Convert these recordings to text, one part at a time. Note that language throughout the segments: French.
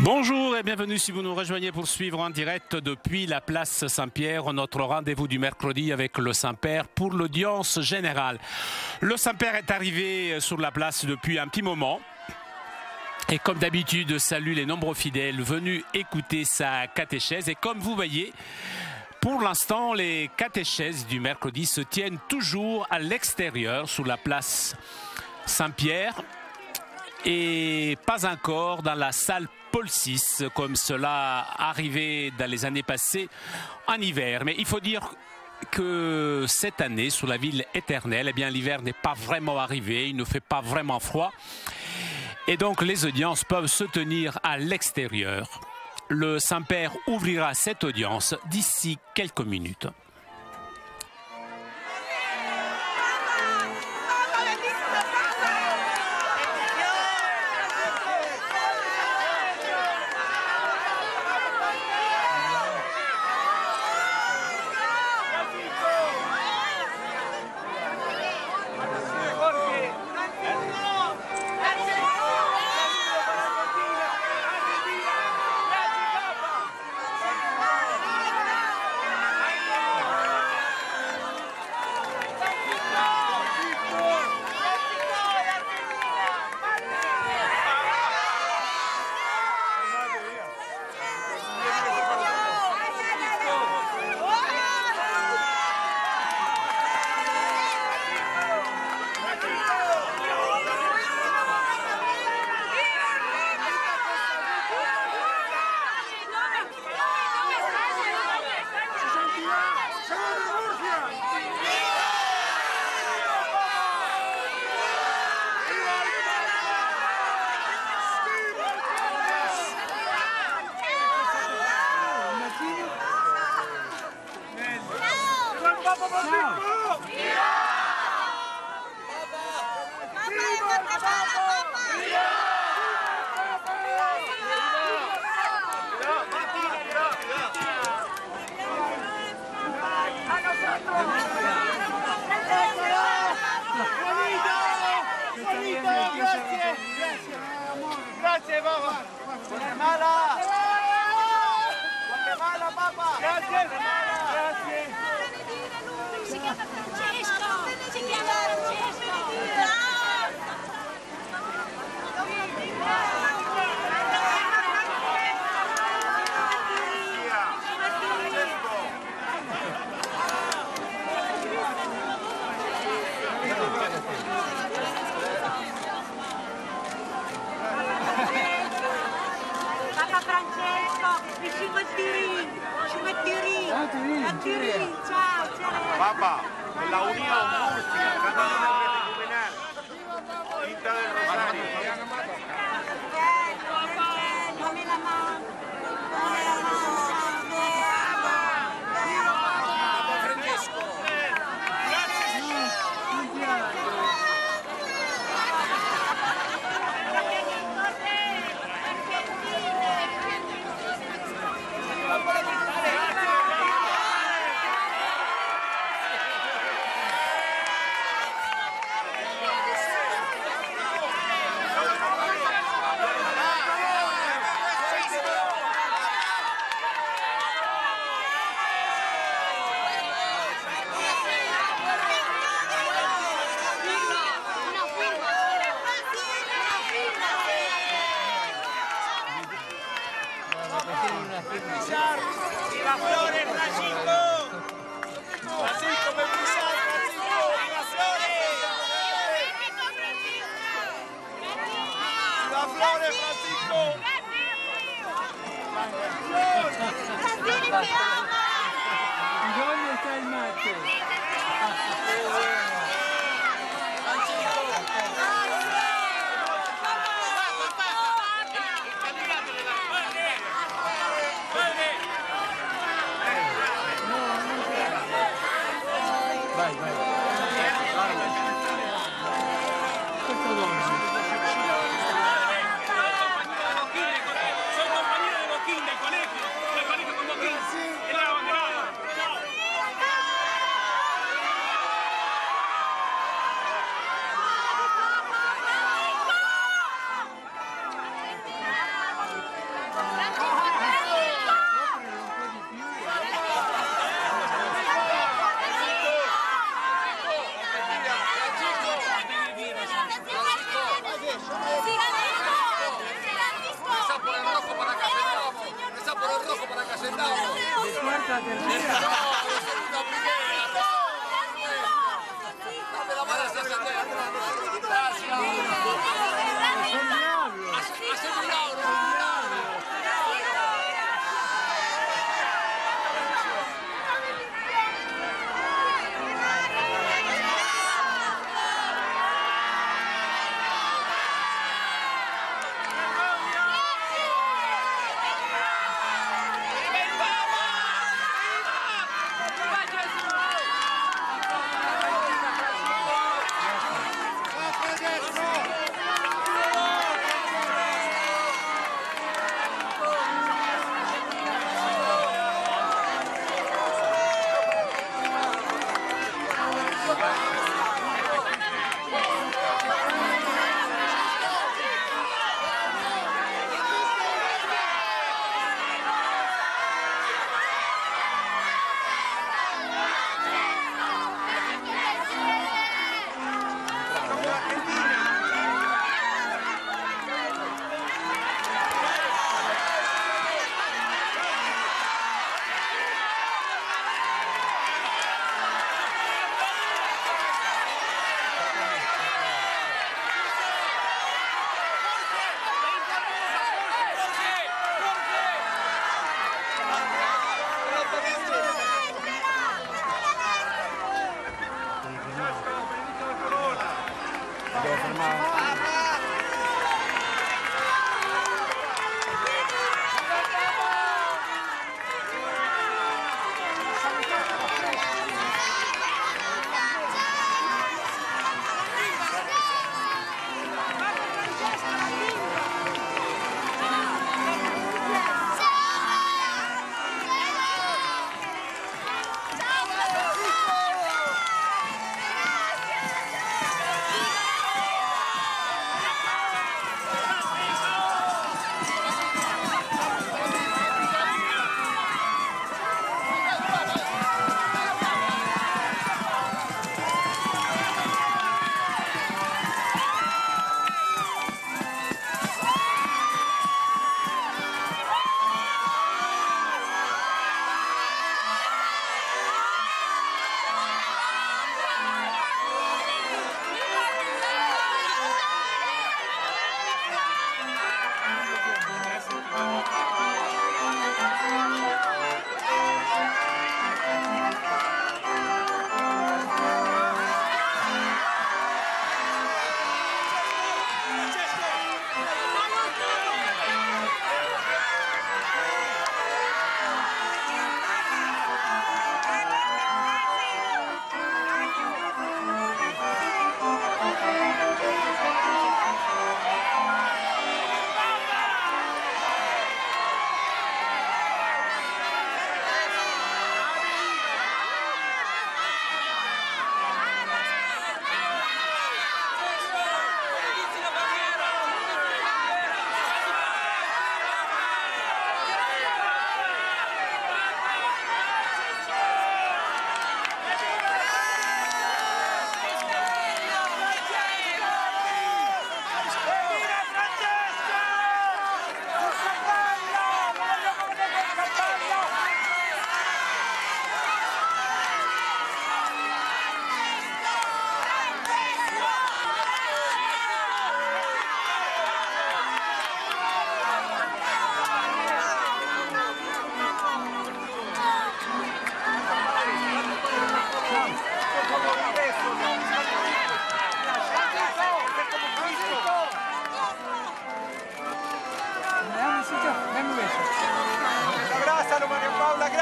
Bonjour et bienvenue si vous nous rejoignez pour suivre en direct depuis la place Saint-Pierre, notre rendez-vous du mercredi avec le Saint-Père pour l'audience générale. Le Saint-Père est arrivé sur la place depuis un petit moment. Et comme d'habitude, salue les nombreux fidèles venus écouter sa catéchèse. Et comme vous voyez, pour l'instant, les catéchèses du mercredi se tiennent toujours à l'extérieur, sur la place Saint-Pierre, et pas encore dans la salle Paul VI, comme cela arrivait dans les années passées en hiver. Mais il faut dire que cette année, sur la ville éternelle, eh bien, l'hiver n'est pas vraiment arrivé, il ne fait pas vraiment froid. Et donc, les audiences peuvent se tenir à l'extérieur. Le Saint-Père ouvrira cette audience d'ici quelques minutes. Grazie papà! Guatemala! Guatemala papà! Grazie! Grazie! Si chiama Francesco! Si chiama Francesco! Ciao, ciao. Papá, en la Unión Murcia, cantando de Juvenal, Quinta del Rosario. Dame la mano. Dame la mano. ¡Viva Flores, Francisco! ¡Francisco, me pisas, Francisco! ¡Viva Flores! ¡Viva Flores, Francisco! ¿Y dónde está el mate?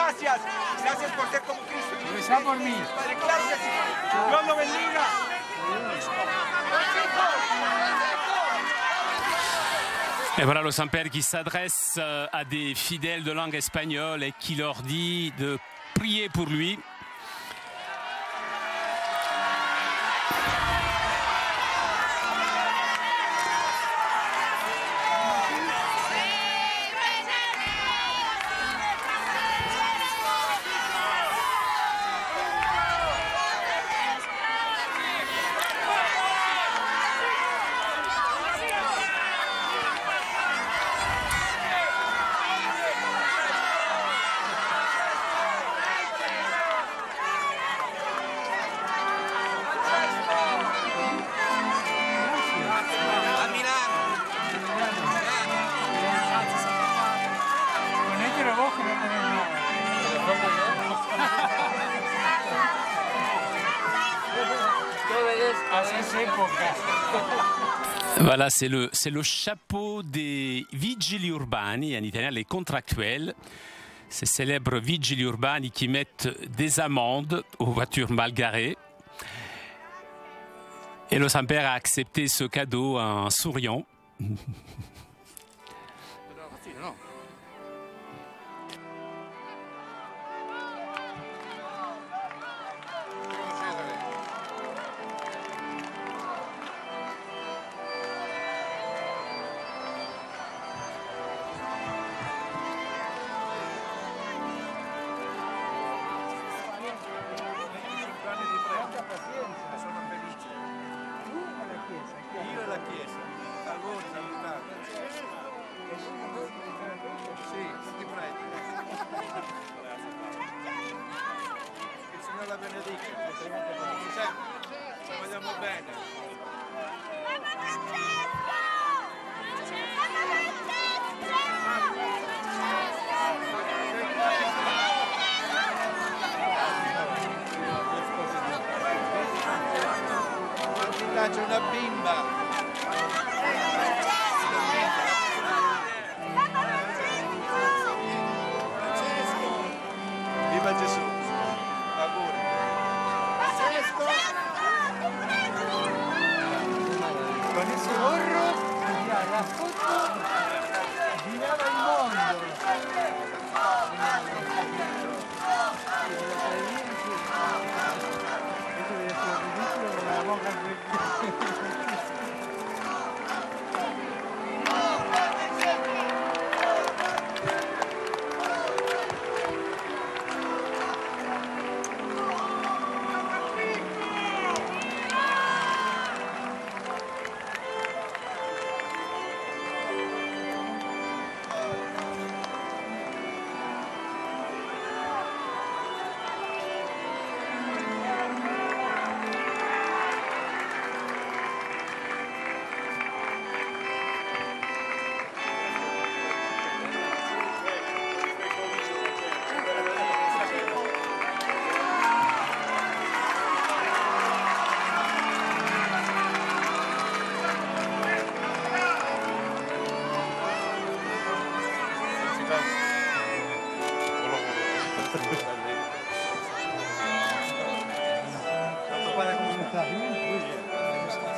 Gracias. Gracias por ser como Cristo. Reza por mí. Padre, claro que sí. Dios lo bendiga. Et voilà le Saint-Père qui s'adresse à des fidèles de langue espagnole et qui leur dit de prier pour lui. Voilà, c'est le chapeau des vigili urbani, en italien les contractuels, ces célèbres vigili urbani qui mettent des amendes aux voitures mal garées. Et le Saint-Père a accepté ce cadeau en souriant. Io e la Chiesa, a voi salutate. Sì, ti prego. Che il Signore la benedica. Sempre, ci vogliamo bene. C'è una bimba. Viva Gesù. Auguri. Con ese gorro ya la foto giraba el mundo. Eso debe ser ridículo con la boca.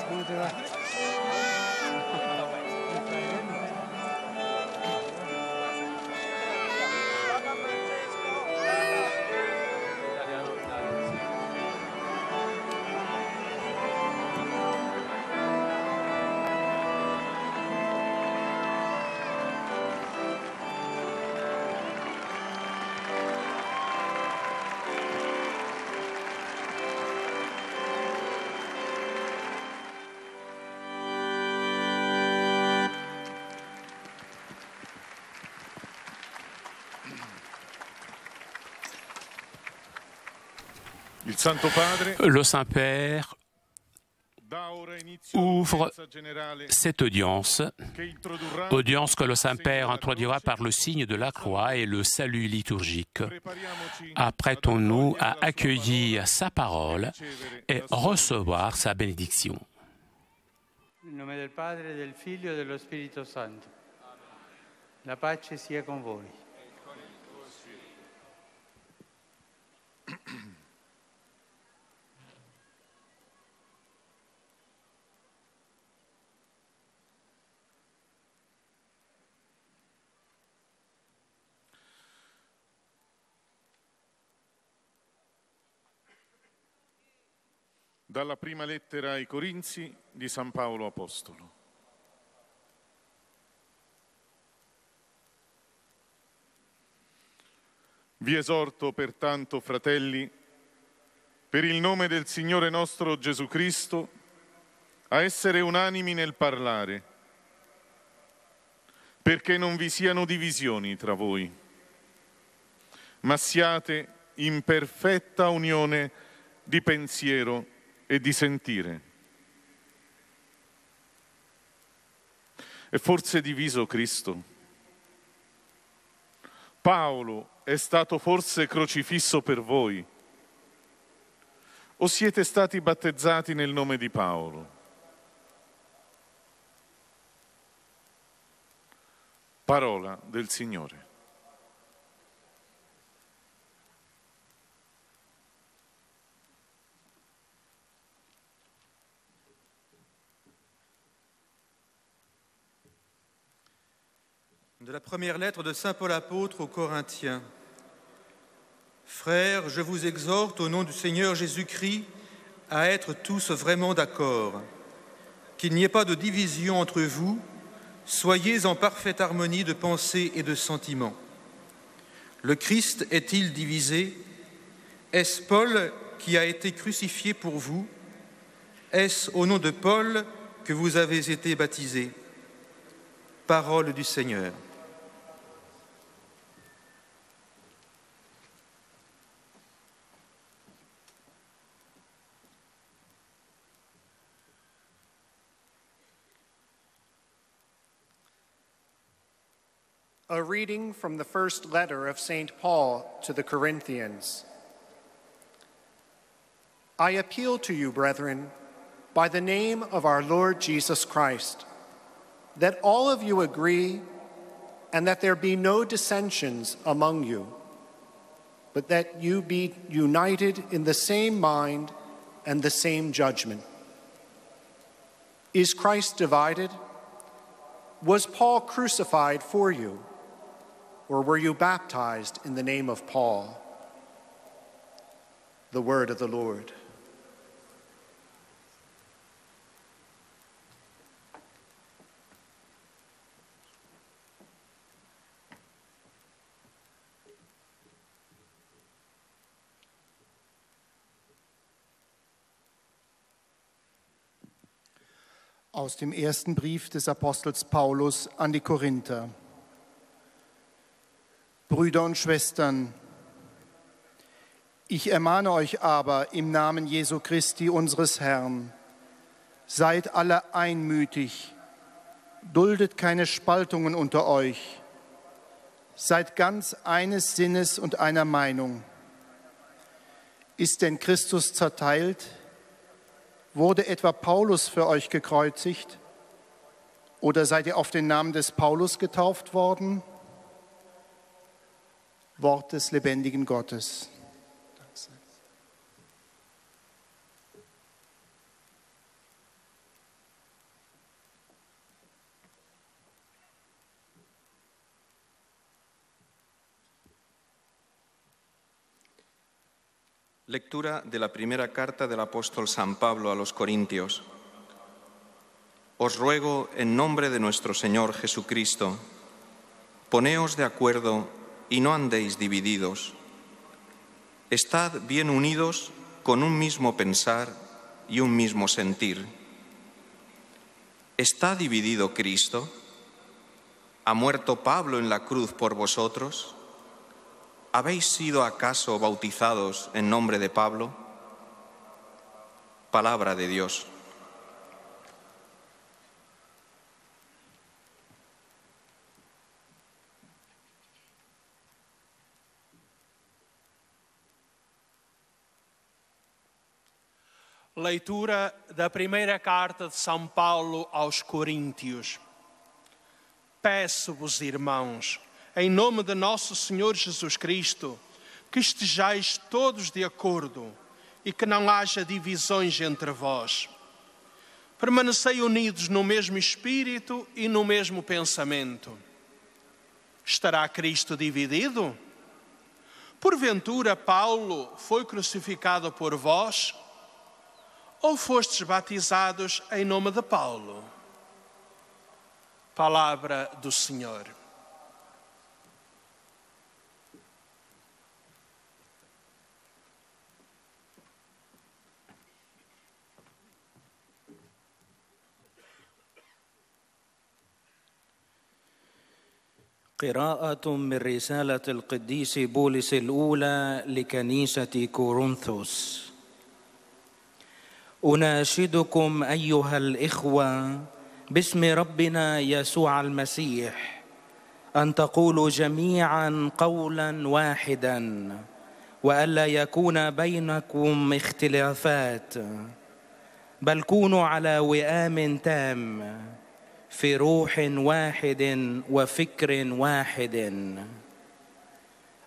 ¿Cómo te va? Le Saint-Père ouvre cette audience que le Saint-Père introduira par le signe de la croix et le salut liturgique. Apprêtons-nous à accueillir sa parole et recevoir sa bénédiction. Nel nome del Padre, del Figlio e dello Spirito Santo. La pace sia con voi. Dalla prima lettera ai Corinzi di San Paolo Apostolo. Vi esorto pertanto, fratelli, per il nome del Signore nostro Gesù Cristo, a essere unanimi nel parlare, perché non vi siano divisioni tra voi, ma siate in perfetta unione di pensiero e di sentire. È forse diviso Cristo? Paolo è stato forse crocifisso per voi? O siete stati battezzati nel nome di Paolo? Parola del Signore. De la première lettre de saint Paul apôtre aux Corinthiens. Frères, je vous exhorte au nom du Seigneur Jésus-Christ à être tous vraiment d'accord, qu'il n'y ait pas de division entre vous, soyez en parfaite harmonie de pensée et de sentiments. Le Christ est-il divisé? Est-ce Paul qui a été crucifié pour vous? Est-ce au nom de Paul que vous avez été baptisés? Parole du Seigneur. A reading from the first letter of St. Paul to the Corinthians. I appeal to you, brethren, by the name of our Lord Jesus Christ, that all of you agree and that there be no dissensions among you, but that you be united in the same mind and the same judgment. Is Christ divided? Was Paul crucified for you? Or were you baptized in the name of Paul? The word of the Lord. Aus dem ersten Brief des Apostels Paulus an die Korinther. Brüder und Schwestern, ich ermahne euch aber im Namen Jesu Christi, unseres Herrn, seid alle einmütig, duldet keine Spaltungen unter euch, seid ganz eines Sinnes und einer Meinung. Ist denn Christus zerteilt? Wurde etwa Paulus für euch gekreuzigt? Oder seid ihr auf den Namen des Paulus getauft worden? Wort des lebendigen Gottes. Lectura de la primera carta del apóstol San Pablo a los Corintios. Os ruego en nombre de nuestro Señor Jesucristo, poneos de acuerdo y no andéis divididos. Estad bien unidos con un mismo pensar y un mismo sentir. ¿Está dividido Cristo? ¿Ha muerto Pablo en la cruz por vosotros? ¿Habéis sido acaso bautizados en nombre de Pablo? Palabra de Dios. Leitura da primeira carta de São Paulo aos Coríntios. Peço-vos, irmãos, em nome de nosso Senhor Jesus Cristo, que estejais todos de acordo e que não haja divisões entre vós. Permanecei unidos no mesmo espírito e no mesmo pensamento. Estará Cristo dividido? Porventura Paulo foi crucificado por vós? Ou fostes batizados em nome de Paulo? Palavra do Senhor. قراءة من رسالة القديس بولس الأولى لكنيسة كورنثوس. أناشدكم أيها الإخوة باسم ربنا يسوع المسيح أن تقولوا جميعا قولا واحدا وألا يكون بينكم اختلافات بل كونوا على وئام تام في روح واحد وفكر واحد.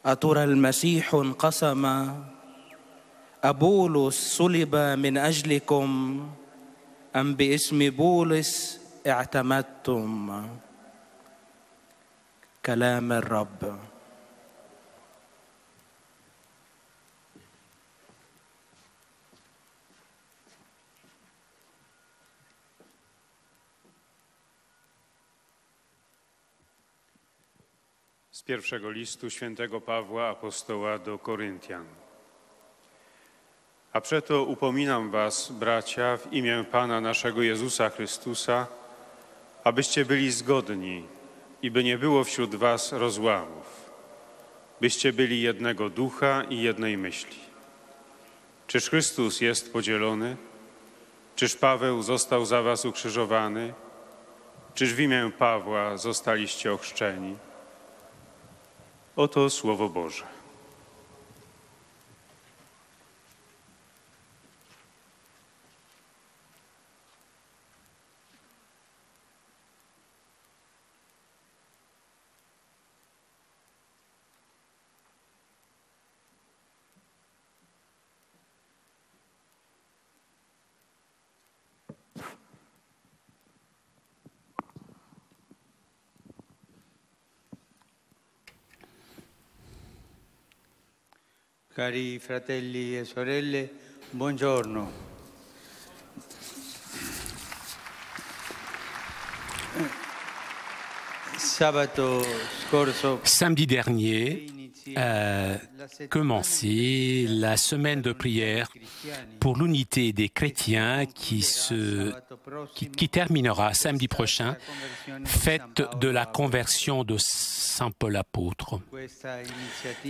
أترى المسيح انقسم، أبولس صلب من أجلكم، أم باسم بولس اعتمدتم؟ كلام الرب. Z pierwszego listu świętego Pawła apostoła do Koryntian. A przeto upominam was, bracia, w imię Pana naszego Jezusa Chrystusa, abyście byli zgodni i by nie było wśród was rozłamów, byście byli jednego ducha i jednej myśli. Czyż Chrystus jest podzielony? Czyż Paweł został za was ukrzyżowany? Czyż w imię Pawła zostaliście ochrzczeni? Oto Słowo Boże. Cari fratelli e sorelle, buongiorno. Samedi dernier a commencé la semaine de prière pour l'unité des chrétiens qui terminera samedi prochain, fête de la conversion de Saint Paul apôtre.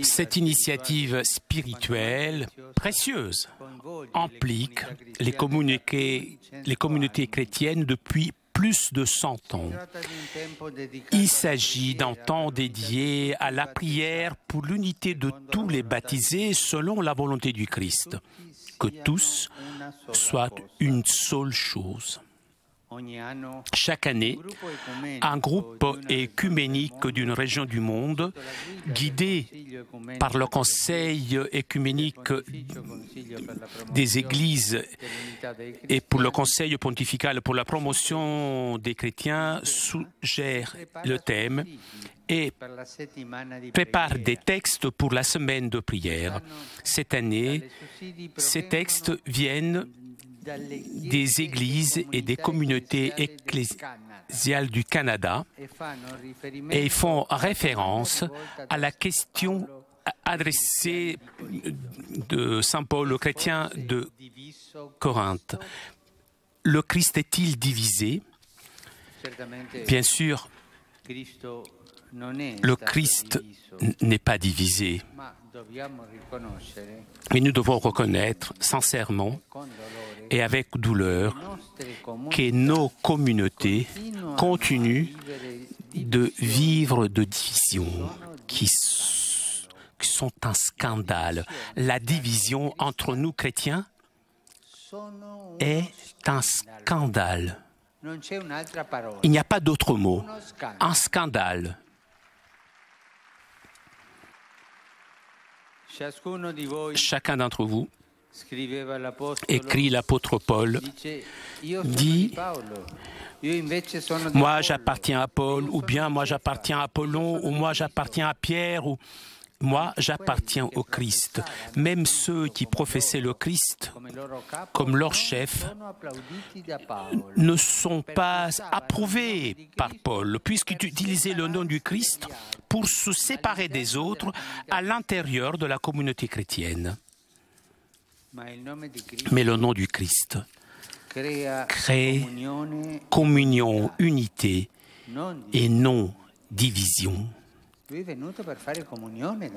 Cette initiative spirituelle précieuse implique les communautés chrétiennes depuis plus de 100 ans. Il s'agit d'un temps dédié à la prière pour l'unité de tous les baptisés selon la volonté du Christ, que tous soient une seule chose. Chaque année, un groupe écuménique d'une région du monde, guidé par le Conseil écuménique des Églises et pour le Conseil pontifical pour la promotion des chrétiens, suggère le thème et prépare des textes pour la semaine de prière. Cette année, ces textes viennent des églises et des communautés ecclésiales du Canada et ils font référence à la question adressée de Saint Paul aux chrétiens de Corinthe. Le Christ est-il divisé? Bien sûr, le Christ n'est pas divisé. Mais nous devons reconnaître sincèrement et avec douleur que nos communautés continuent de vivre de divisions qui sont un scandale. La division entre nous chrétiens est un scandale. Il n'y a pas d'autre mot. Un scandale. Chacun d'entre vous, écrit l'apôtre Paul, dit « Moi j'appartiens à Paul » ou bien « Moi j'appartiens à Apollon » ou « Moi j'appartiens à Pierre » ou « Moi j'appartiens au Christ ». Même ceux qui professaient le Christ comme leur chef ne sont pas approuvés par Paul, puisqu'il utilisait le nom du Christ pour se séparer des autres à l'intérieur de la communauté chrétienne. Mais le nom du Christ crée communion, unité et non division.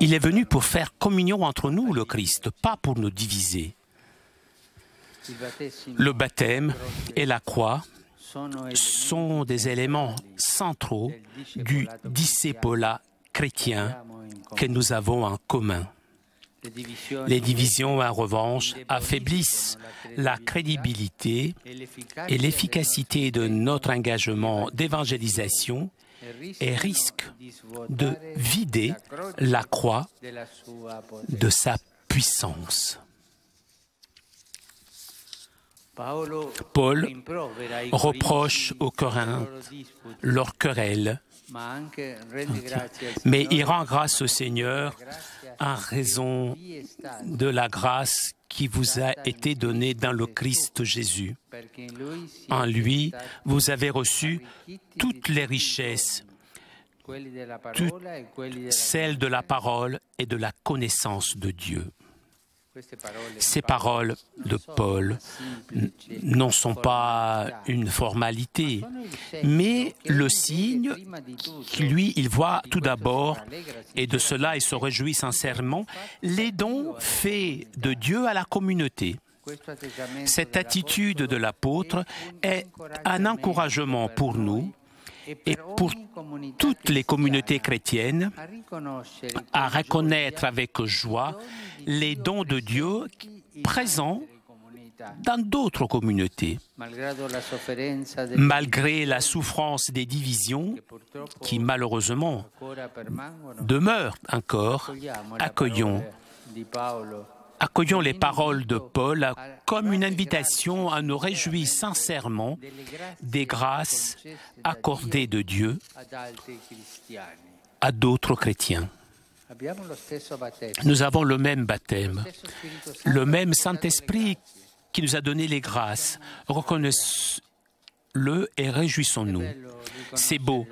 Il est venu pour faire communion entre nous, le Christ, pas pour nous diviser. Le baptême et la croix sont des éléments centraux du discipulat chrétien que nous avons en commun. Les divisions, en revanche, affaiblissent la crédibilité et l'efficacité de notre engagement d'évangélisation et risquent de vider la croix de sa puissance. Paul reproche aux Corinthiens leur querelle, mais il rend grâce au Seigneur en raison de la grâce qui vous a été donnée dans le Christ Jésus. En lui, vous avez reçu toutes les richesses, toutes celles de la parole et de la connaissance de Dieu. Ces paroles de Paul n'en sont pas une formalité, mais le signe que lui, il voit tout d'abord, et de cela il se réjouit sincèrement, les dons faits de Dieu à la communauté. Cette attitude de l'apôtre est un encouragement pour nous et pour toutes les communautés chrétiennes à reconnaître avec joie les dons de Dieu présents dans d'autres communautés. Malgré la souffrance des divisions qui malheureusement demeurent encore, accueillons les paroles de Paul comme une invitation à nous réjouir sincèrement des grâces accordées de Dieu à d'autres chrétiens. Nous avons le même baptême, le même Saint-Esprit qui nous a donné les grâces. Reconnaissons-le et réjouissons-nous. C'est beau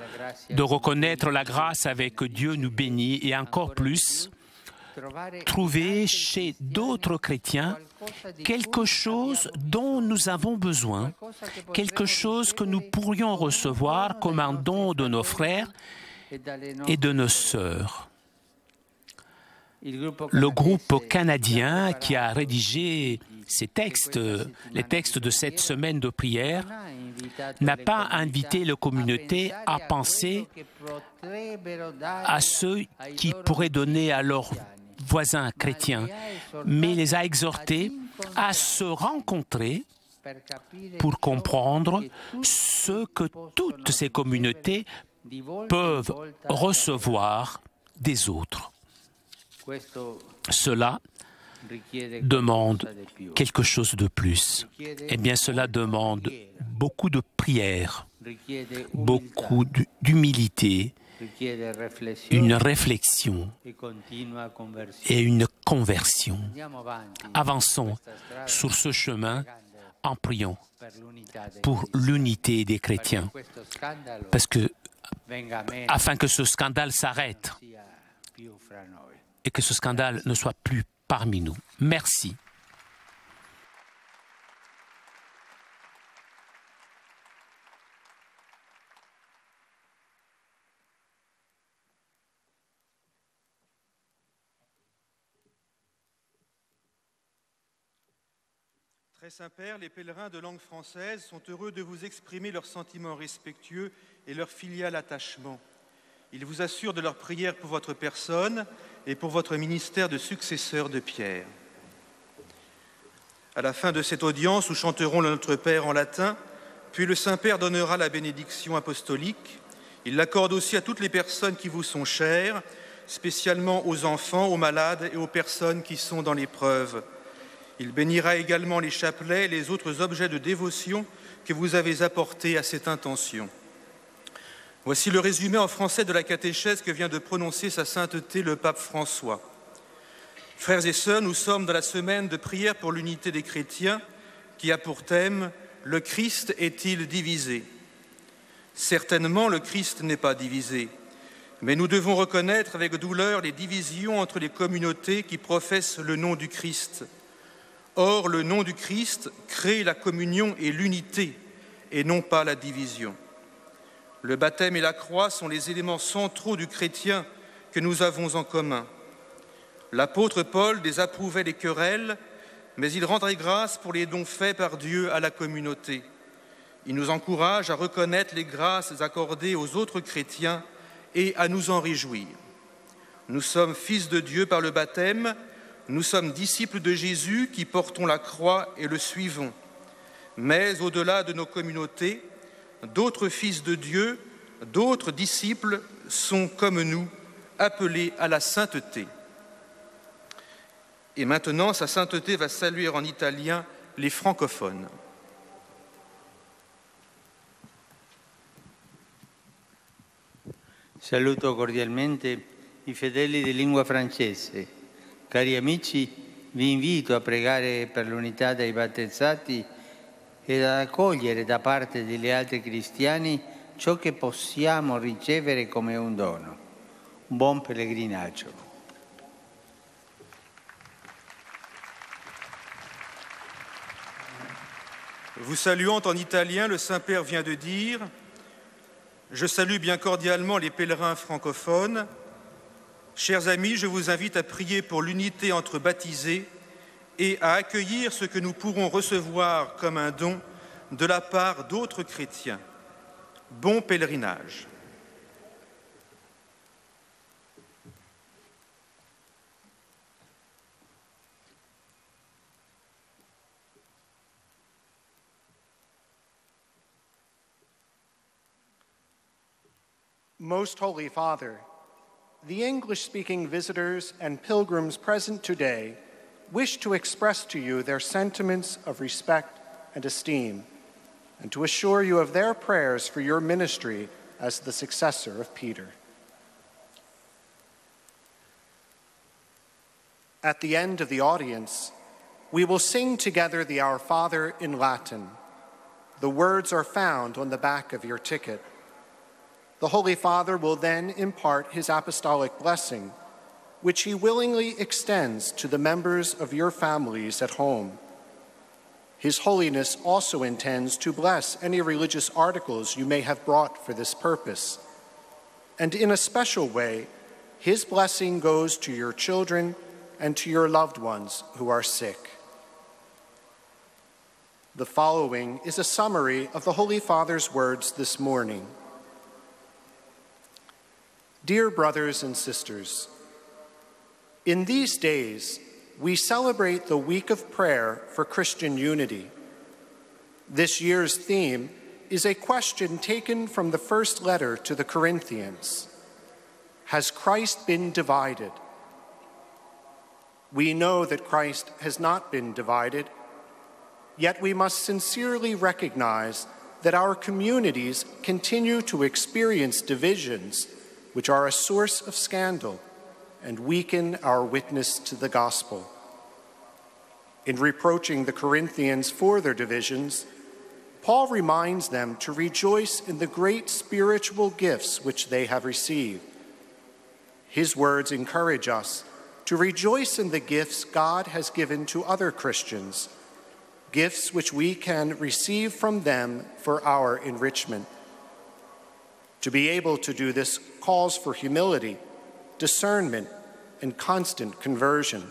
de reconnaître la grâce avec Dieu nous bénit et encore plus trouver chez d'autres chrétiens quelque chose dont nous avons besoin, quelque chose que nous pourrions recevoir comme un don de nos frères et de nos sœurs. Le groupe canadien qui a rédigé ces textes, les textes de cette semaine de prière, n'a pas invité la communauté à penser à ceux qui pourraient donner à leurs voisins chrétiens, mais les a exhortés à se rencontrer pour comprendre ce que toutes ces communautés peuvent recevoir des autres. Cela demande quelque chose de plus. Eh bien, cela demande beaucoup de prière, beaucoup d'humilité, une réflexion et une conversion. Avançons sur ce chemin en priant pour l'unité des chrétiens, afin que ce scandale s'arrête et que ce scandale ne soit plus parmi nous. Merci. Très Saint-Père, les pèlerins de langue française sont heureux de vous exprimer leurs sentiments respectueux et leur filial attachement. Ils vous assurent de leur prière pour votre personne et pour votre ministère de successeur de Pierre. À la fin de cette audience, nous chanterons le Notre Père en latin, puis le Saint-Père donnera la bénédiction apostolique. Il l'accorde aussi à toutes les personnes qui vous sont chères, spécialement aux enfants, aux malades et aux personnes qui sont dans l'épreuve. Il bénira également les chapelets et les autres objets de dévotion que vous avez apportés à cette intention. Voici le résumé en français de la catéchèse que vient de prononcer sa sainteté le pape François. Frères et sœurs, nous sommes dans la semaine de prière pour l'unité des chrétiens qui a pour thème « Le Christ est-il divisé ?» Certainement, le Christ n'est pas divisé, mais nous devons reconnaître avec douleur les divisions entre les communautés qui professent le nom du Christ. Or, le nom du Christ crée la communion et l'unité, et non pas la division. Le baptême et la croix sont les éléments centraux du chrétien que nous avons en commun. L'apôtre Paul désapprouvait les querelles, mais il rendrait grâce pour les dons faits par Dieu à la communauté. Il nous encourage à reconnaître les grâces accordées aux autres chrétiens et à nous en réjouir. Nous sommes fils de Dieu par le baptême, Nous sommes disciples de Jésus qui portons la croix et le suivons. Mais au-delà de nos communautés, d'autres fils de Dieu, d'autres disciples sont comme nous, appelés à la sainteté. Et maintenant, sa sainteté va saluer en italien les francophones. Saluto cordialmente i fedeli di lingua francese. Cari amici, vi invito a pregare per l'unità dei battezzati ed ad accogliere da parte degli altri cristiani ciò che possiamo ricevere come un dono. Buon pellegrinaggio. Vous saluant en italien, le Saint-Père vient de dire « Je salue bien cordialement les pèlerins francophones. Chers amis, je vous invite à prier pour l'unité entre baptisés et à accueillir ce que nous pourrons recevoir comme un don de la part d'autres chrétiens. Bon pèlerinage. » Most Holy Father, the English-speaking visitors and pilgrims present today wish to express to you their sentiments of respect and esteem, and to assure you of their prayers for your ministry as the successor of Peter. At the end of the audience, we will sing together the Our Father in Latin. The words are found on the back of your ticket. The Holy Father will then impart his apostolic blessing, which he willingly extends to the members of your families at home. His Holiness also intends to bless any religious articles you may have brought for this purpose. And in a special way, his blessing goes to your children and to your loved ones who are sick. The following is a summary of the Holy Father's words this morning. Dear brothers and sisters, in these days, we celebrate the Week of Prayer for Christian Unity. This year's theme is a question taken from the first letter to the Corinthians. Has Christ been divided? We know that Christ has not been divided, yet we must sincerely recognize that our communities continue to experience divisions which are a source of scandal and weaken our witness to the gospel. In reproaching the Corinthians for their divisions, Paul reminds them to rejoice in the great spiritual gifts which they have received. His words encourage us to rejoice in the gifts God has given to other Christians, gifts which we can receive from them for our enrichment. To be able to do this calls for humility, discernment, and constant conversion.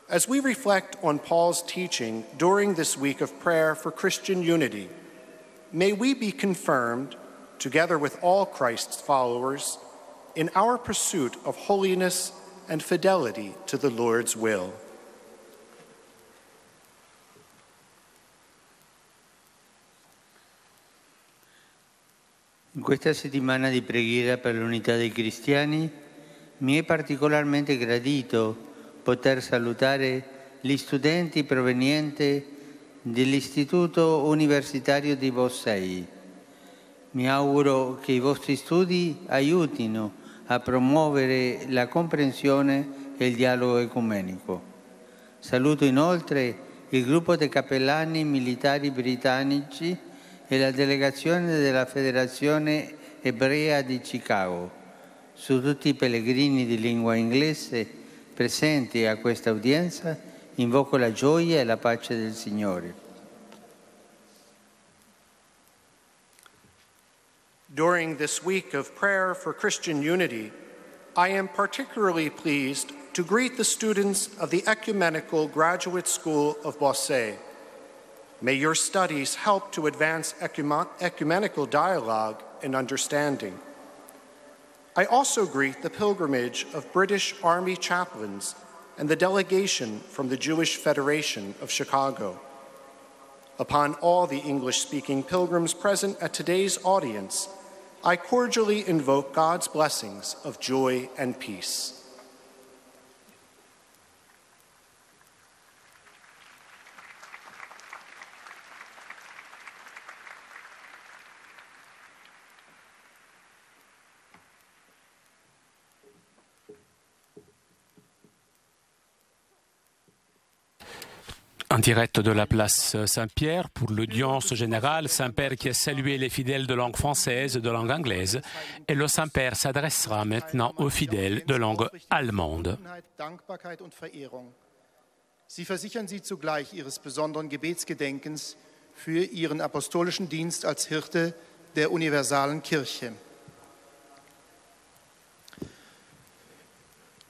As we reflect on Paul's teaching during this week of prayer for Christian unity, may we be confirmed, together with all Christ's followers, in our pursuit of holiness and fidelity to the Lord's will. In questa settimana di preghiera per l'unità dei cristiani mi è particolarmente gradito poter salutare gli studenti provenienti dell'Istituto Universitario di Bossei. Mi auguro che i vostri studi aiutino a promuovere la comprensione e il dialogo ecumenico. Saluto inoltre il gruppo dei cappellani militari britannici e la delegazione della Federazione Ebrea di Chicago. Su tutti i pellegrini di lingua inglese presenti a questa udienza, invoco la gioia e la pace del Signore. During this week of prayer for Christian unity, I am particularly pleased to greet the students of the Ecumenical Graduate School of Bossey. May your studies help to advance ecumenical dialogue and understanding. I also greet the pilgrimage of British Army chaplains and the delegation from the Jewish Federation of Chicago. Upon all the English-speaking pilgrims present at today's audience, I cordially invoke God's blessings of joy and peace. En direct de la place Saint-Pierre pour l'audience générale, Saint-Père qui a salué les fidèles de langue française et de langue anglaise, et le Saint-Père s'adressera maintenant aux fidèles de langue allemande. Dankbarkeit und Verehrung. Sie versichern Sie zugleich Ihres besonderen Gebetsgedenkens für Ihren apostolischen Dienst als Hirte der universalen Kirche.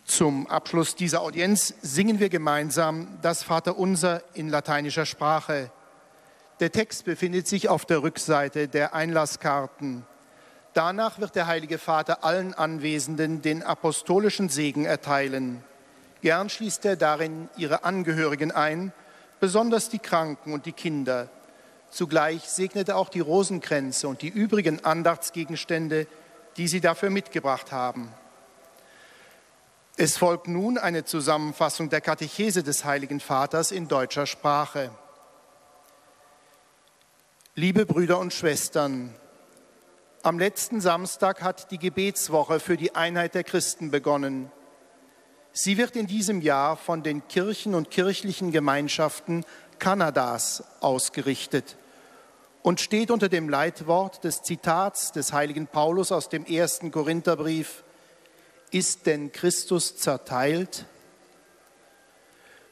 Zum Abschluss dieser Audienz singen wir gemeinsam das Vaterunser in lateinischer Sprache. Der Text befindet sich auf der Rückseite der Einlasskarten. Danach wird der Heilige Vater allen Anwesenden den apostolischen Segen erteilen. Gern schließt er darin ihre Angehörigen ein, besonders die Kranken und die Kinder. Zugleich segnet er auch die Rosenkränze und die übrigen Andachtsgegenstände, die sie dafür mitgebracht haben. Es folgt nun eine Zusammenfassung der Katechese des Heiligen Vaters in deutscher Sprache. Liebe Brüder und Schwestern, am letzten Samstag hat die Gebetswoche für die Einheit der Christen begonnen. Sie wird in diesem Jahr von den Kirchen und kirchlichen Gemeinschaften Kanadas ausgerichtet und steht unter dem Leitwort des Zitats des heiligen Paulus aus dem 1. Korintherbrief: Ist denn Christus zerteilt?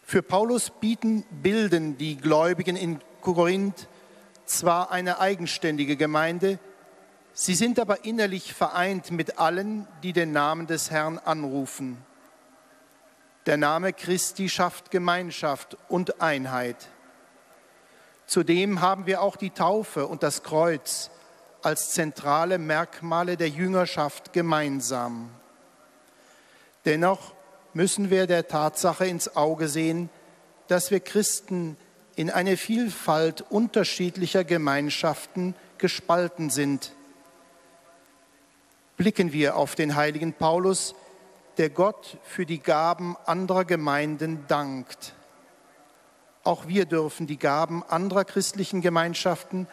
Für Paulus bilden die Gläubigen in Korinth zwar eine eigenständige Gemeinde, sie sind aber innerlich vereint mit allen, die den Namen des Herrn anrufen. Der Name Christi schafft Gemeinschaft und Einheit. Zudem haben wir auch die Taufe und das Kreuz als zentrale Merkmale der Jüngerschaft gemeinsam. Dennoch müssen wir der Tatsache ins Auge sehen, dass wir Christen in eine Vielfalt unterschiedlicher Gemeinschaften gespalten sind. Blicken wir auf den heiligen Paulus, der Gott für die Gaben anderer Gemeinden dankt. Auch wir dürfen die Gaben anderer christlichen Gemeinschaften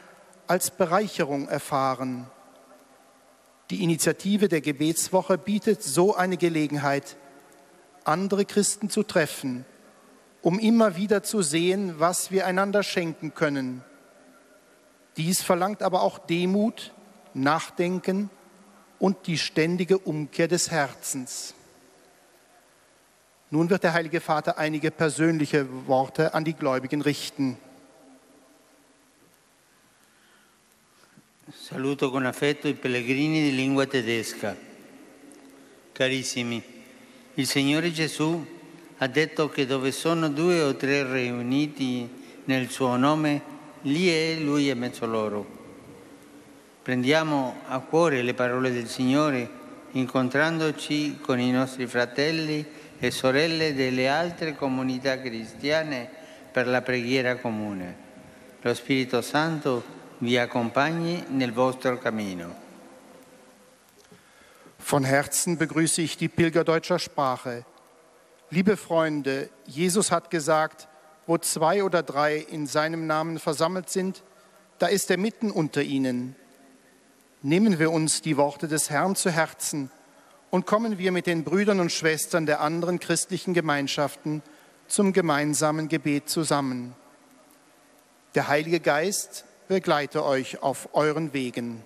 als Bereicherung erfahren. Die Initiative der Gebetswoche bietet so eine Gelegenheit, andere Christen zu treffen, um immer wieder zu sehen, was wir einander schenken können. Dies verlangt aber auch Demut, Nachdenken und die ständige Umkehr des Herzens. Nun wird der Heilige Vater einige persönliche Worte an die Gläubigen richten. Saluto con affetto i pellegrini di lingua tedesca. Carissimi, il Signore Gesù ha detto che dove sono 2 o 3 riuniti nel suo nome, lì è Lui in mezzo loro. Prendiamo a cuore le parole del Signore, incontrandoci con i nostri fratelli e sorelle delle altre comunità cristiane per la preghiera comune. Lo Spirito Santo vi accompagni nel vostro cammino. Von Herzen begrüße ich die Pilger deutscher Sprache. Liebe Freunde, Jesus hat gesagt, wo 2 oder 3 in seinem Namen versammelt sind, da ist er mitten unter ihnen. Nehmen wir uns die Worte des Herrn zu Herzen und kommen wir mit den Brüdern und Schwestern der anderen christlichen Gemeinschaften zum gemeinsamen Gebet zusammen. Der Heilige Geist begleite euch auf euren Wegen.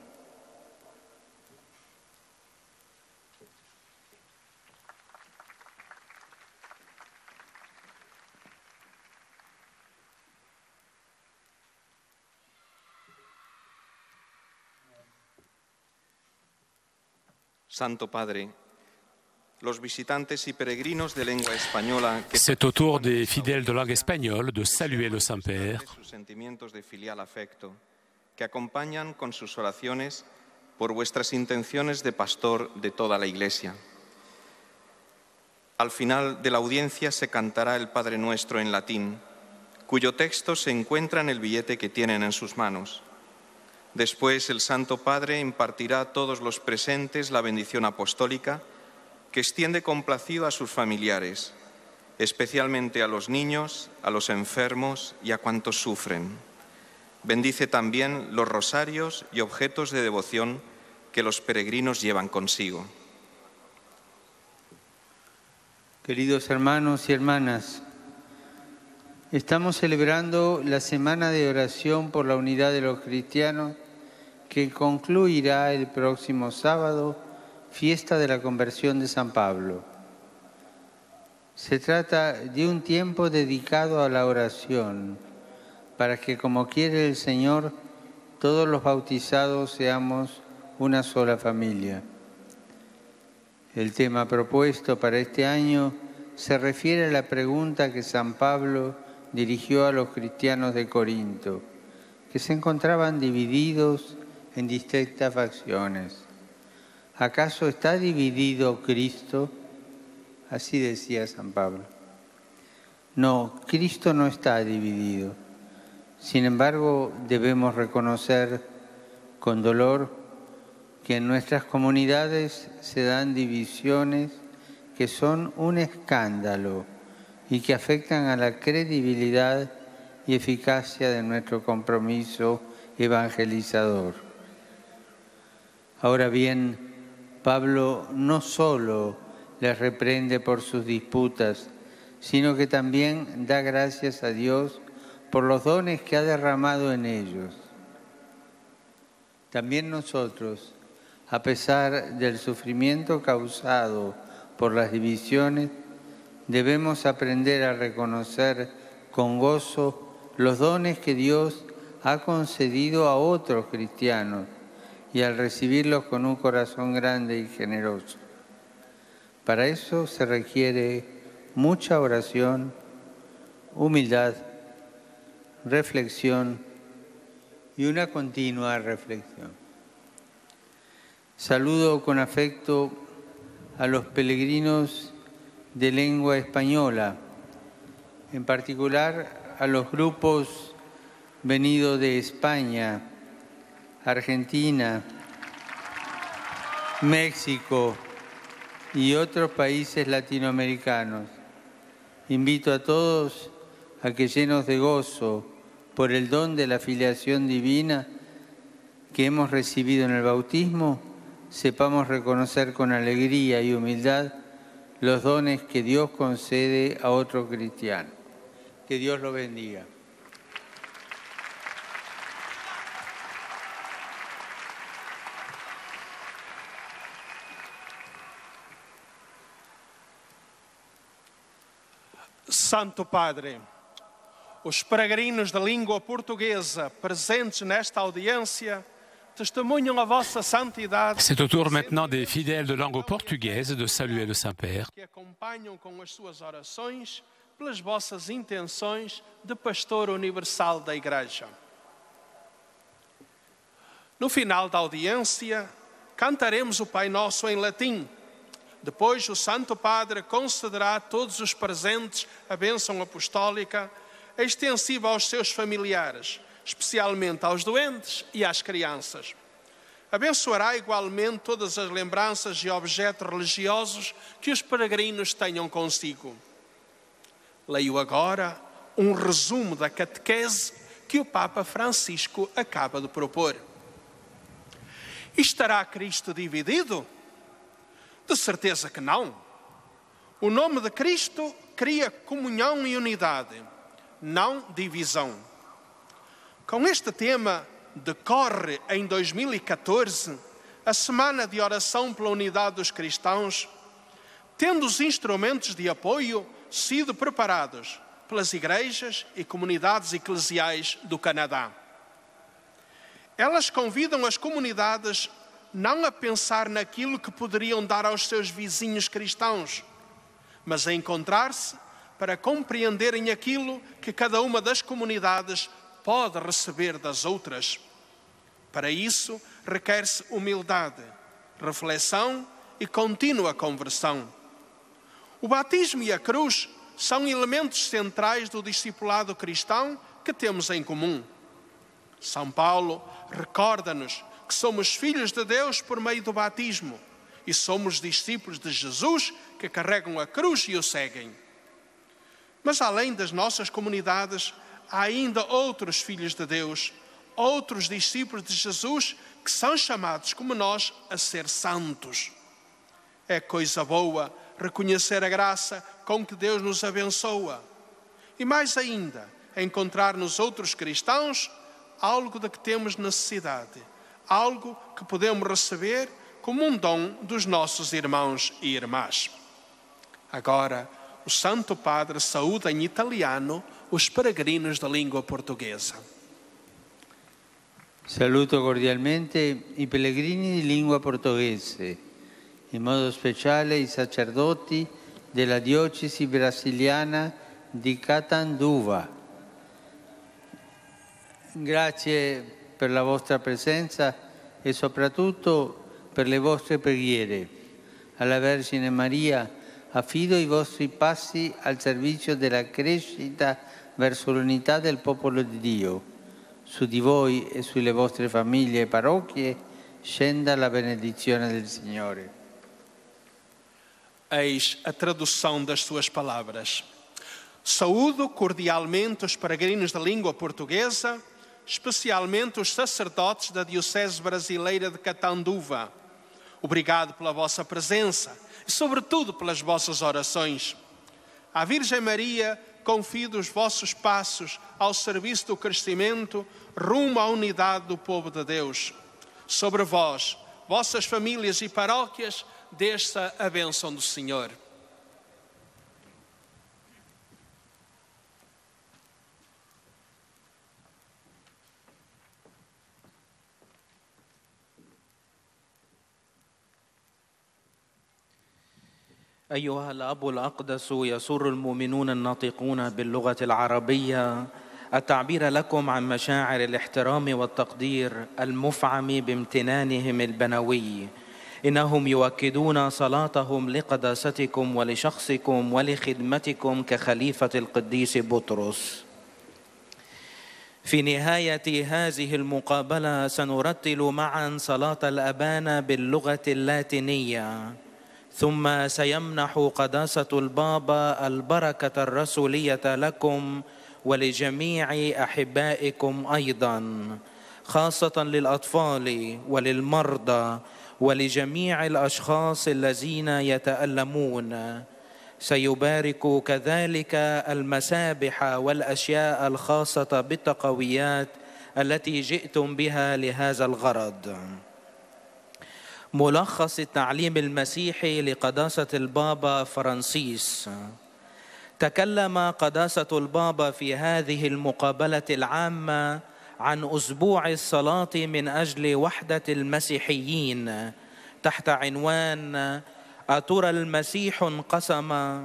Santo Padre, los visitantes y peregrinos de lengua española que C'est au tour des fidèles de langue espagnole de saluer le Saint-Père. sus sentimientos de filial afecto, que acompañan con sus oraciones por vuestras intenciones de pastor de toda la Iglesia. Al final de la audiencia se cantará el Padre Nuestro en latín, cuyo texto se encuentra en el billete que tienen en sus manos. Después el Santo Padre impartirá a todos los presentes la bendición apostólica que extiende complacido a sus familiares, especialmente a los niños, a los enfermos y a cuantos sufren. Bendice también los rosarios y objetos de devoción que los peregrinos llevan consigo. Queridos hermanos y hermanas, estamos celebrando la Semana de Oración por la Unidad de los Cristianos que concluirá el próximo sábado, fiesta de la Conversión de San Pablo. Se trata de un tiempo dedicado a la oración, para que, como quiere el Señor, todos los bautizados seamos una sola familia. El tema propuesto para este año se refiere a la pregunta que San Pablo dirigió a los cristianos de Corinto, que se encontraban divididos en distintas facciones. ¿Acaso está dividido Cristo? Así decía San Pablo. No, Cristo no está dividido. Sin embargo, debemos reconocer con dolor que en nuestras comunidades se dan divisiones que son un escándalo y que afectan a la credibilidad y eficacia de nuestro compromiso evangelizador. Ahora bien, Pablo no solo les reprende por sus disputas, sino que también da gracias a Dios por los dones que ha derramado en ellos. También nosotros, a pesar del sufrimiento causado por las divisiones, debemos aprender a reconocer con gozo los dones que Dios ha concedido a otros cristianos y al recibirlos con un corazón grande y generoso. Para eso se requiere mucha oración, humildad, reflexión y una continua reflexión. Saludo con afecto a los peregrinos de lengua española, en particular a los grupos venidos de España, Argentina, México y otros países latinoamericanos. Invito a todos a que, llenos de gozo por el don de la filiación divina que hemos recibido en el bautismo, sepamos reconocer con alegría y humildad los dones que Dios concede a otro cristiano. Que Dios lo bendiga. Santo Padre, os peregrinos da língua portuguesa presentes nesta audiência testemunham a vossa santidade. C'est au tour maintenant des fidèles de langue portugaise de saluer le Saint-Père. Que acompanham com as suas orações pelas vossas intenções de pastor universal da Igreja. No final da audiência, cantaremos o Pai Nosso em latim. Depois, o Santo Padre concederá a todos os presentes a bênção apostólica extensiva aos seus familiares, especialmente aos doentes e às crianças. Abençoará igualmente todas as lembranças e objetos religiosos que os peregrinos tenham consigo. Leio agora um resumo da catequese que o Papa Francisco acaba de propor. Estará Cristo dividido? De certeza que não. O nome de Cristo cria comunhão e unidade, não divisão. Com este tema, decorre em 2014 a Semana de Oração pela Unidade dos Cristãos, tendo os instrumentos de apoio sido preparados pelas igrejas e comunidades eclesiais do Canadá. Elas convidam as comunidades não a pensar naquilo que poderiam dar aos seus vizinhos cristãos, mas a encontrar-se para compreenderem aquilo que cada uma das comunidades pode receber das outras. Para isso, requer-se humildade, reflexão e contínua conversão. O batismo e a cruz são elementos centrais do discipulado cristão que temos em comum. São Paulo recorda-nos que somos filhos de Deus por meio do batismo e somos discípulos de Jesus que carregam a cruz e o seguem. Mas além das nossas comunidades, há ainda outros filhos de Deus, outros discípulos de Jesus que são chamados como nós a ser santos. É coisa boa reconhecer a graça com que Deus nos abençoa. E mais ainda, encontrar nos outros cristãos algo de que temos necessidade, algo que podemos receber como um dom dos nossos irmãos e irmãs. Agora, o Santo Padre saúda em italiano os peregrinos da língua portuguesa. Saluto cordialmente i pellegrini di lingua portoghese, in modo speciale i sacerdoti della diocesi brasiliana di Catanduva. Grazie per la vostra presenza e soprattutto per le vostre preghiere. Alla Vergine Maria affido i vostri passi al servizio della crescita verso l'unità del popolo di Dio. Su di voi e sulle vostre famiglie e parrocchie scenda la benedizione del Signore. Eis a tradução das suas palavras. Saúdo cordialmente os peregrinos da língua portuguesa, especialmente os sacerdotes da Diocese Brasileira de Catanduva. Obrigado pela vossa presença e, sobretudo, pelas vossas orações. À Virgem Maria, confido os vossos passos ao serviço do crescimento rumo à unidade do povo de Deus. Sobre vós, vossas famílias e paróquias, desça a bênção do Senhor. أيها الأب الأقدس، يسر المؤمنون الناطقون باللغة العربية التعبير لكم عن مشاعر الاحترام والتقدير المفعم بامتنانهم البنوي. إنهم يؤكدون صلاتهم لقداستكم ولشخصكم ولخدمتكم كخليفة القديس بطرس. في نهاية هذه المقابلة سنرتل معا صلاة الأبانا باللغة اللاتينية، ثم سيمنح قداسة البابا البركة الرسولية لكم ولجميع أحبائكم أيضا، خاصة للأطفال وللمرضى ولجميع الأشخاص الذين يتألمون. سيبارك كذلك المسابح والأشياء الخاصة بالتقويات التي جئتم بها لهذا الغرض. ملخص التعليم المسيحي لقداسة البابا فرانسيس. تكلم قداسة البابا في هذه المقابلة العامة عن أسبوع الصلاة من أجل وحدة المسيحيين تحت عنوان أترى المسيح انقسم.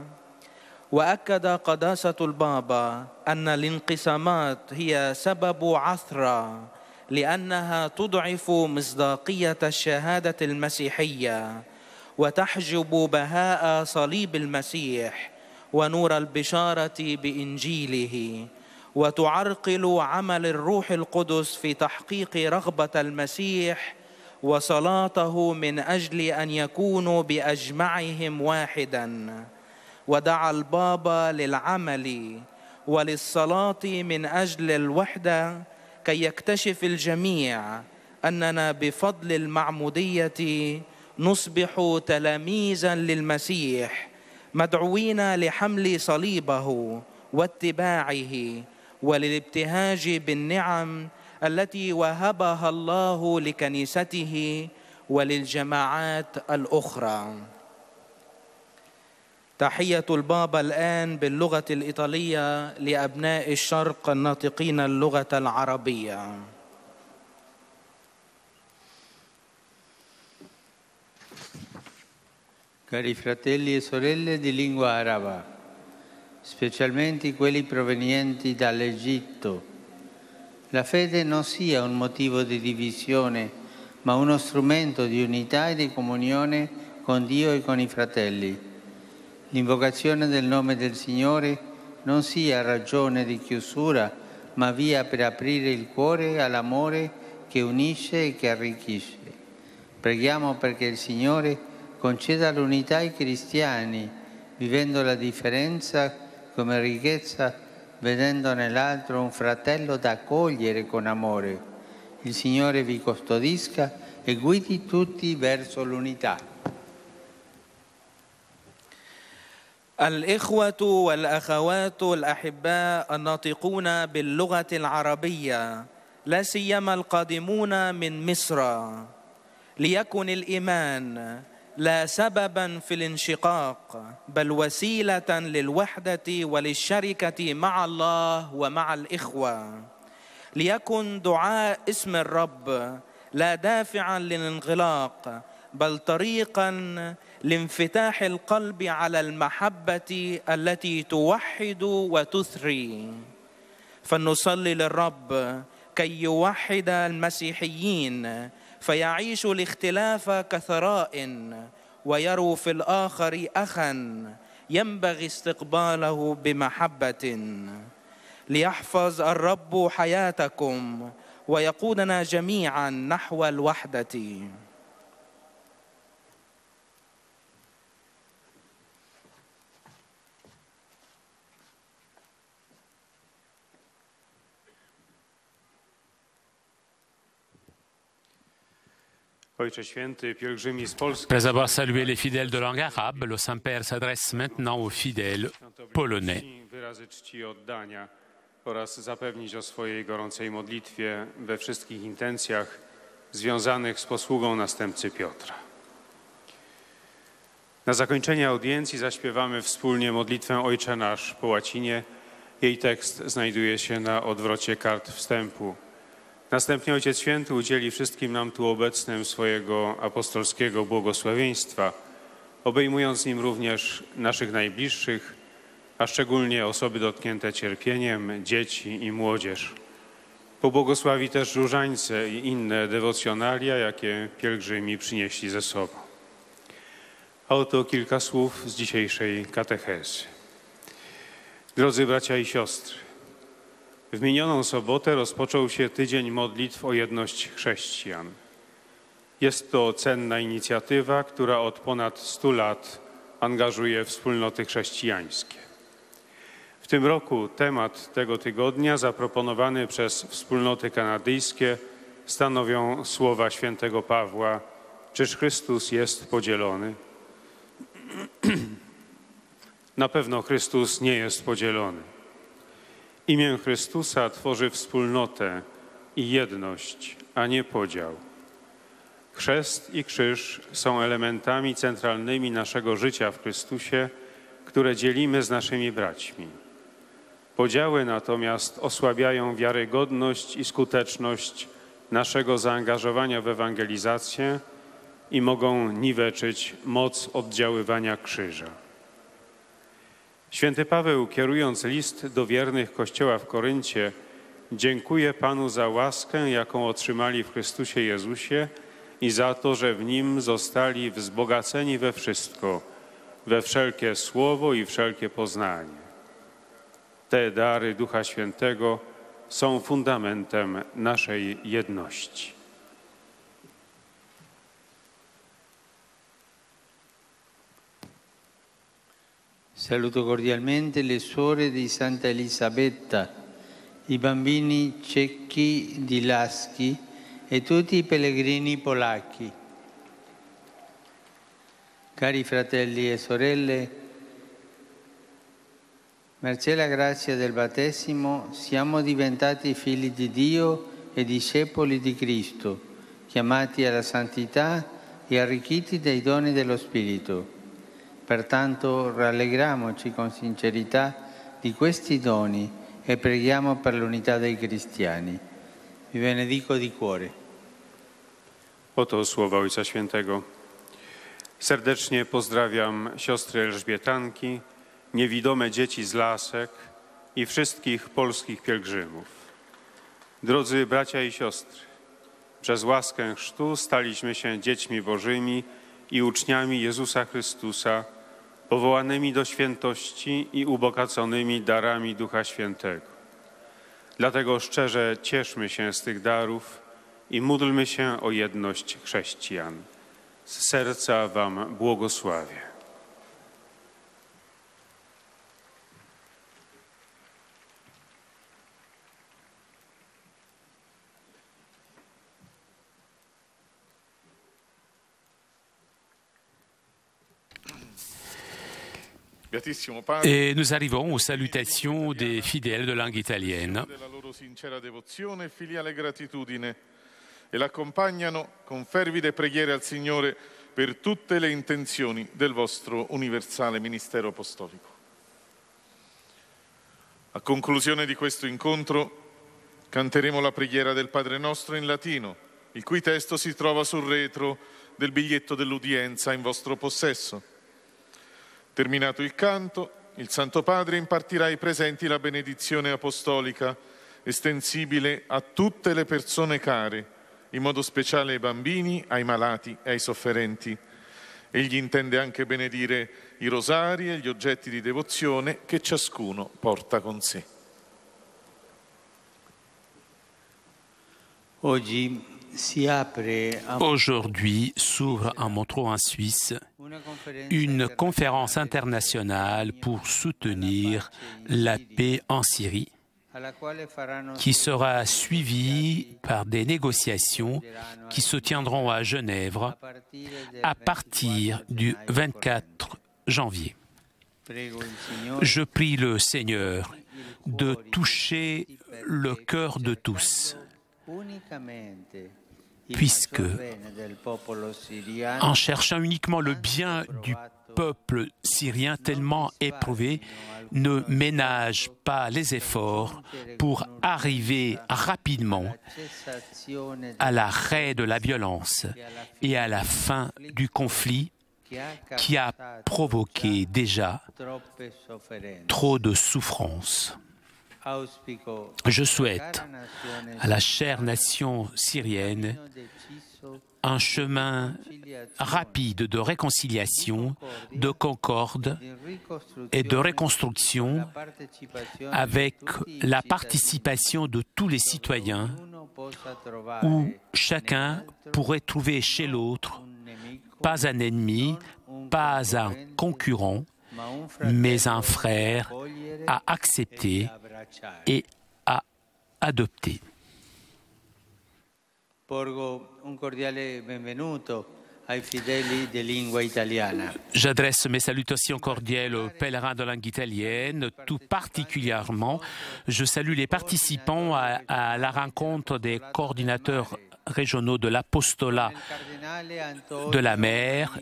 وأكد قداسة البابا أن الانقسامات هي سبب عثرة، لأنها تضعف مصداقية الشهادة المسيحية وتحجب بهاء صليب المسيح ونور البشارة بإنجيله، وتعرقل عمل الروح القدس في تحقيق رغبة المسيح وصلاته من أجل أن يكونوا بأجمعهم واحدا. ودعا البابا للعمل وللصلاة من أجل الوحدة كي يكتشف الجميع أننا بفضل المعمودية نصبح تلاميذا للمسيح، مدعوين لحمل صليبه واتباعه وللابتهاج بالنعم التي وهبها الله لكنيسته وللجماعات الأخرى. تحية البابا الآن باللغة الإيطالية لأبناء الشرق الناطقين اللغة العربية. Cari fratelli e sorelle di lingua araba, specialmente quelli provenienti dall'Egitto, la fede non sia un motivo di divisione, ma uno strumento di unità e di comunione con Dio e con i fratelli. l'invocazione del nome del Signore non sia ragione di chiusura, ma via per aprire il cuore all'amore che unisce e che arricchisce. Preghiamo perché il Signore conceda l'unità ai cristiani, vivendo la differenza come ricchezza, vedendo nell'altro un fratello da accogliere con amore. Il Signore vi custodisca e guidi tutti verso l'unità. الإخوة والأخوات الأحباء الناطقون باللغة العربية لا سيما القادمون من مصر، ليكن الإيمان لا سببا في الانشقاق بل وسيلة للوحدة وللشركة مع الله ومع الإخوة. ليكن دعاء اسم الرب لا دافعا للانغلاق بل طريقا لانفتاح القلب على المحبة التي توحد وتثري. فلنصلي للرب كي يوحد المسيحيين فيعيش الاختلاف كثراء ويروا في الآخر أخا ينبغي استقباله بمحبة. ليحفظ الرب حياتكم ويقودنا جميعا نحو الوحدة. Ojcze Święty, pielgrzymi z Polski. Après avoir salué les fidèles de langue arabe, le Saint-Père s'adresse maintenant aux fidèles polonais. Wyrazy czci i oddania oraz zapewnić o swojej gorącej modlitwie we wszystkich intencjach związanych z posługą następcy Piotra. Na zakończenie audiencji zaśpiewamy wspólnie modlitwę Ojcze Nasz po łacinie. Jej tekst znajduje się na odwrocie kart wstępu. Następnie Ojciec Święty udzieli wszystkim nam tu obecnym swojego apostolskiego błogosławieństwa, obejmując nim również naszych najbliższych, a szczególnie osoby dotknięte cierpieniem, dzieci i młodzież. Pobłogosławi też różańce i inne dewocjonalia, jakie pielgrzymi przynieśli ze sobą. A oto kilka słów z dzisiejszej katechezy. Drodzy bracia i siostry, w minioną sobotę rozpoczął się tydzień modlitw o jedność chrześcijan. Jest to cenna inicjatywa, która od ponad 100 lat angażuje wspólnoty chrześcijańskie. W tym roku temat tego tygodnia zaproponowany przez wspólnoty kanadyjskie stanowią słowa świętego Pawła: czyż Chrystus jest podzielony? Na pewno Chrystus nie jest podzielony. Imię Chrystusa tworzy wspólnotę i jedność, a nie podział. Chrzest i krzyż są elementami centralnymi naszego życia w Chrystusie, które dzielimy z naszymi braćmi. Podziały natomiast osłabiają wiarygodność i skuteczność naszego zaangażowania w ewangelizację i mogą niweczyć moc oddziaływania krzyża. Święty Paweł, kierując list do wiernych Kościoła w Koryncie, dziękuje Panu za łaskę, jaką otrzymali w Chrystusie Jezusie i za to, że w Nim zostali wzbogaceni we wszystko, we wszelkie słowo i wszelkie poznanie. Te dary Ducha Świętego są fundamentem naszej jedności. Saluto cordialmente le suore di Santa Elisabetta, i bambini ciechi di Laski e tutti i pellegrini polacchi. Cari fratelli e sorelle, mercé la grazia del battesimo siamo diventati figli di Dio e discepoli di Cristo, chiamati alla santità e arricchiti dai doni dello Spirito. Pertanto rallegriamoci con sincerità di questi doni e preghiamo per l'unità dei cristiani. Vi benedico di cuore. Oto słowa Ojca Świętego. Serdecznie pozdrawiam siostry Elżbietanki, niewidome dzieci z Lasek i wszystkich polskich pielgrzymów. Drodzy bracia i siostry, przez łaskę chrztu staliśmy się dziećmi Bożymi i uczniami Jezusa Chrystusa, powołanymi do świętości i ubogaconymi darami Ducha Świętego. Dlatego szczerze cieszmy się z tych darów i módlmy się o jedność chrześcijan. Z serca wam błogosławię. Et nous arrivons aux salutations des fidèles de langue italienne. Della loro sincera devozione e filiale gratitudine e l'accompagnano con fervide preghiere al Signore per tutte le intenzioni del vostro universale ministero apostolico. A conclusione di questo incontro canteremo la preghiera del Padre Nostro in latino, il cui testo si trova sul retro del biglietto dell'udienza in vostro possesso. Terminato il canto, il Santo Padre impartirà ai presenti la benedizione apostolica estensibile a tutte le persone care, in modo speciale ai bambini, ai malati e ai sofferenti. Egli intende anche benedire i rosari e gli oggetti di devozione che ciascuno porta con sé. Aujourd'hui s'ouvre à Montreux en Suisse une conférence internationale pour soutenir la paix en Syrie qui sera suivie par des négociations qui se tiendront à Genève à partir du 24 janvier. Je prie le Seigneur de toucher le cœur de tous, puisque, en cherchant uniquement le bien du peuple syrien tellement éprouvé, ne ménage pas les efforts pour arriver rapidement à l'arrêt de la violence et à la fin du conflit qui a provoqué déjà trop de souffrances. Je souhaite à la chère nation syrienne un chemin rapide de réconciliation, de concorde et de reconstruction avec la participation de tous les citoyens où chacun pourrait trouver chez l'autre pas un ennemi, pas un concurrent, mais un frère à accepter et à adopter. J'adresse mes salutations cordiales aux pèlerins de langue italienne. Tout particulièrement, je salue les participants à la rencontre des coordinateurs régionaux de l'apostolat de la mer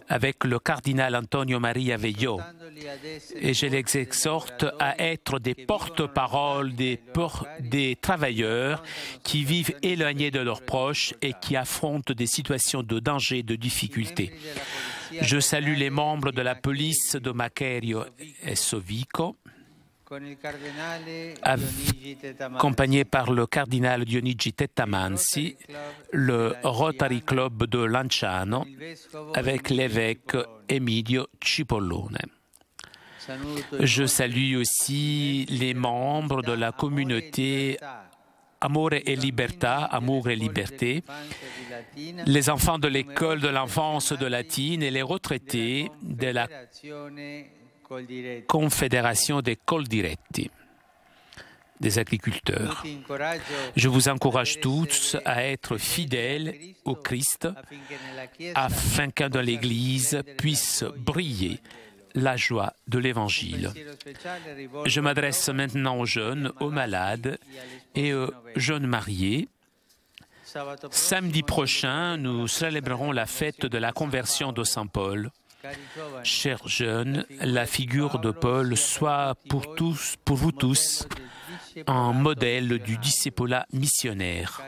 avec le cardinal Antonio Maria Veillot. Et je les exhorte à être des porte-paroles des travailleurs qui vivent éloignés de leurs proches et qui affrontent des situations de danger, de difficulté. Je salue les membres de la police de Macario et Sovico, accompagné par le cardinal Dionigi Tettamansi, le Rotary Club de Lanciano, avec l'évêque Emilio Cipollone. Je salue aussi les membres de la communauté Amore et Libertà, Amour et Liberté, les enfants de l'école de l'enfance de Latine et les retraités de la Confédération des Coldiretti, des agriculteurs. Je vous encourage tous à être fidèles au Christ afin que dans l'Église puisse briller la joie de l'Évangile. Je m'adresse maintenant aux jeunes, aux malades et aux jeunes mariés. Samedi prochain, nous célébrerons la fête de la conversion de Saint Paul. Chers jeunes, la figure de Paul soit pour vous tous, un modèle du discipulat missionnaire.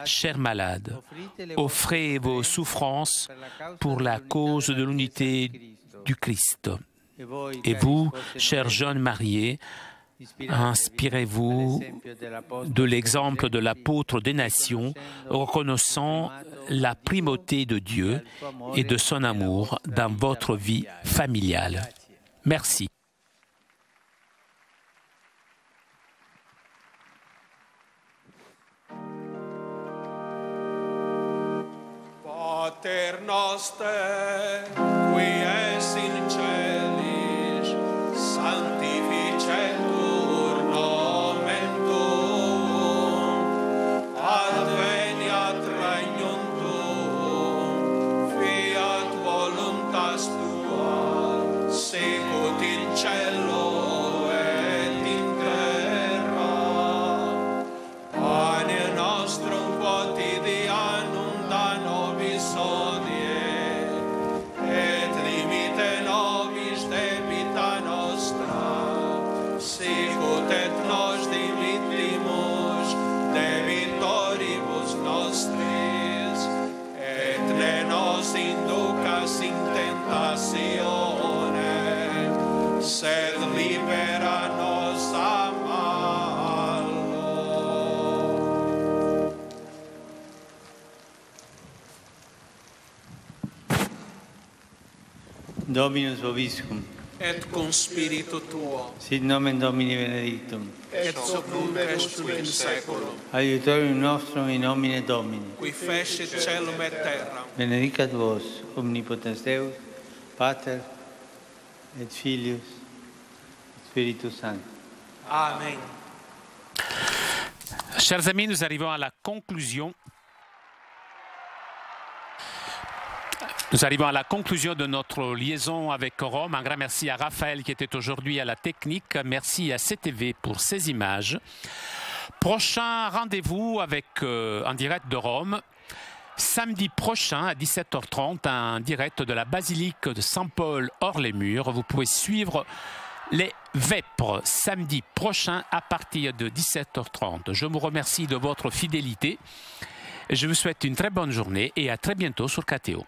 Chers malades, offrez vos souffrances pour la cause de l'unité du Christ. Et vous, chers jeunes mariés, Inspirez-vous de l'exemple de l'apôtre des nations, reconnaissant la primauté de Dieu et de son amour dans votre vie familiale. Merci. Pater noster, qui es in celis, sanctificetur nomen tuum, adveniat regnum tuum, fiat voluntas tua, sicut in cielo et in terra. Pane nostrum quotidianum da nobis hodie, et dimite nobis debita nostra, sicut et nos dimittimus debitoribus nostris, et ne nos inducas in tentatione, sed libera nos a malo. Dominus vobiscum. Et cum spiritu tuo, Sit nomen Domini benedictum. et sub nunc est in saeculum, Aiutorium nostrum in nomine Domini. qui fecit caelum et terram. Benedicat vos, omnipotens Deus, Pater et Filius, et Spiritus Sanctus. Amen. Chers amis, nous arrivons à la conclusion. Nous arrivons à la conclusion de notre liaison avec Rome. Un grand merci à Raphaël qui était aujourd'hui à la technique. Merci à CTV pour ces images. Prochain rendez-vous avec en direct de Rome. Samedi prochain à 17h30, un direct de la basilique de Saint-Paul hors les murs. Vous pouvez suivre les Vêpres samedi prochain à partir de 17h30. Je vous remercie de votre fidélité. Je vous souhaite une très bonne journée et à très bientôt sur KTO.